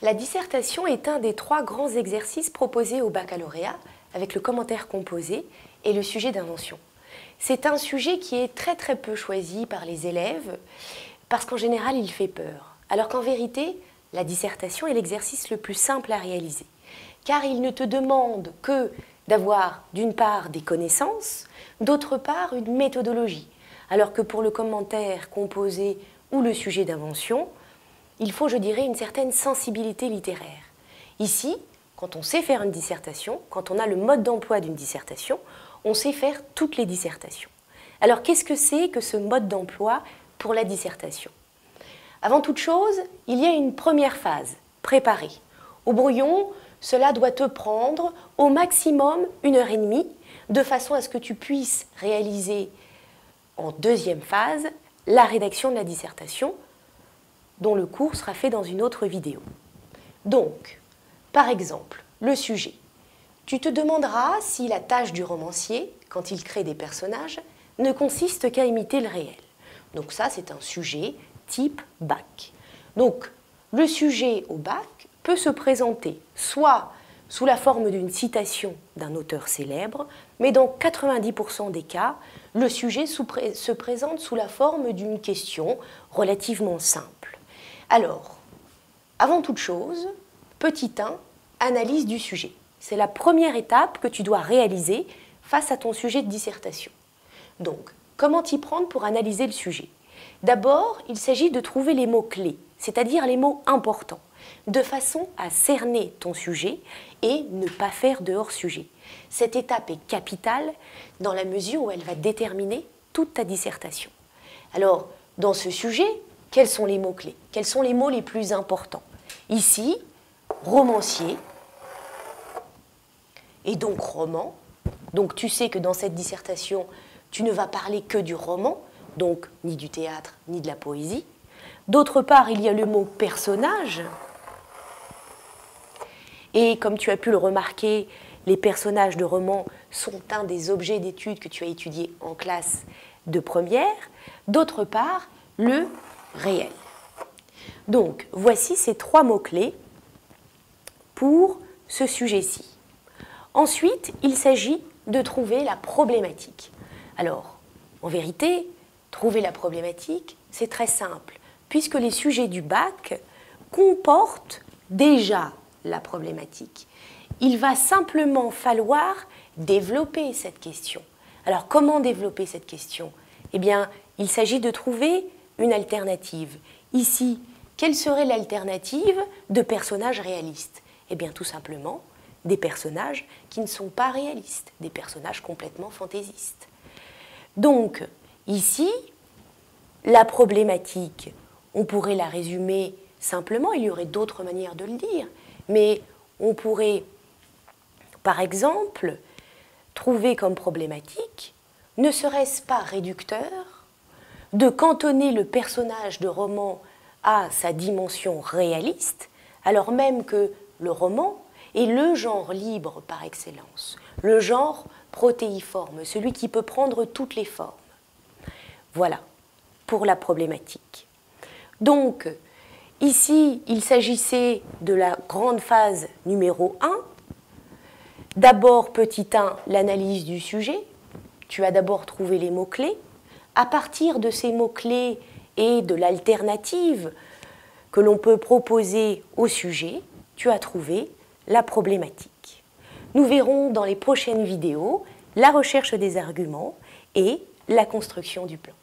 La dissertation est un des 3 grands exercices proposés au baccalauréat avec le commentaire composé et le sujet d'invention. C'est un sujet qui est très peu choisi par les élèves parce qu'en général il fait peur. Alors qu'en vérité, la dissertation est l'exercice le plus simple à réaliser car il ne te demande que d'avoir d'une part des connaissances, d'autre part une méthodologie. Alors que pour le commentaire composé ou le sujet d'invention, il faut, je dirais, une certaine sensibilité littéraire. Ici, quand on sait faire une dissertation, quand on a le mode d'emploi d'une dissertation, on sait faire toutes les dissertations. Alors, qu'est-ce que c'est que ce mode d'emploi pour la dissertation? Avant toute chose, il y a une première phase, préparer. Au brouillon, cela doit te prendre au maximum 1h30, de façon à ce que tu puisses réaliser en deuxième phase la rédaction de la dissertation, dont le cours sera fait dans une autre vidéo. Donc, par exemple, le sujet. Tu te demanderas si la tâche du romancier, quand il crée des personnages, ne consiste qu'à imiter le réel. Donc ça, c'est un sujet type bac. Donc, le sujet au bac peut se présenter soit sous la forme d'une citation d'un auteur célèbre, mais dans 90% des cas, le sujet se présente sous la forme d'une question relativement simple. Alors, avant toute chose, petit 1, analyse du sujet. C'est la première étape que tu dois réaliser face à ton sujet de dissertation. Donc, comment t'y prendre pour analyser le sujet? D'abord, il s'agit de trouver les mots clés, c'est-à-dire les mots importants, de façon à cerner ton sujet et ne pas faire de hors-sujet. Cette étape est capitale dans la mesure où elle va déterminer toute ta dissertation. Alors, dans ce sujet, quels sont les mots-clés? Quels sont les mots les plus importants? Ici, romancier, et donc roman. Donc tu sais que dans cette dissertation, tu ne vas parler que du roman, donc ni du théâtre, ni de la poésie. D'autre part, il y a le mot personnage. Et comme tu as pu le remarquer, les personnages de romans sont un des objets d'étude que tu as étudié en classe de première. D'autre part, le réel. Donc, voici ces 3 mots-clés pour ce sujet-ci. Ensuite, il s'agit de trouver la problématique. Alors, en vérité, trouver la problématique, c'est très simple, puisque les sujets du bac comportent déjà la problématique. Il va simplement falloir développer cette question. Alors, comment développer cette question? Eh bien, il s'agit de trouver une alternative. Ici, quelle serait l'alternative de personnages réalistes? Eh bien, tout simplement, des personnages qui ne sont pas réalistes, des personnages complètement fantaisistes. Donc, ici, la problématique, on pourrait la résumer simplement, il y aurait d'autres manières de le dire, mais on pourrait, par exemple, trouver comme problématique, ne serait-ce pas réducteur, de cantonner le personnage de roman à sa dimension réaliste, alors même que le roman est le genre libre par excellence, le genre protéiforme, celui qui peut prendre toutes les formes. Voilà, pour la problématique. Donc, ici, il s'agissait de la grande phase numéro 1. D'abord, petit 1, l'analyse du sujet. Tu as d'abord trouvé les mots-clés. À partir de ces mots-clés et de l'alternative que l'on peut proposer au sujet, tu as trouvé la problématique. Nous verrons dans les prochaines vidéos la recherche des arguments et la construction du plan.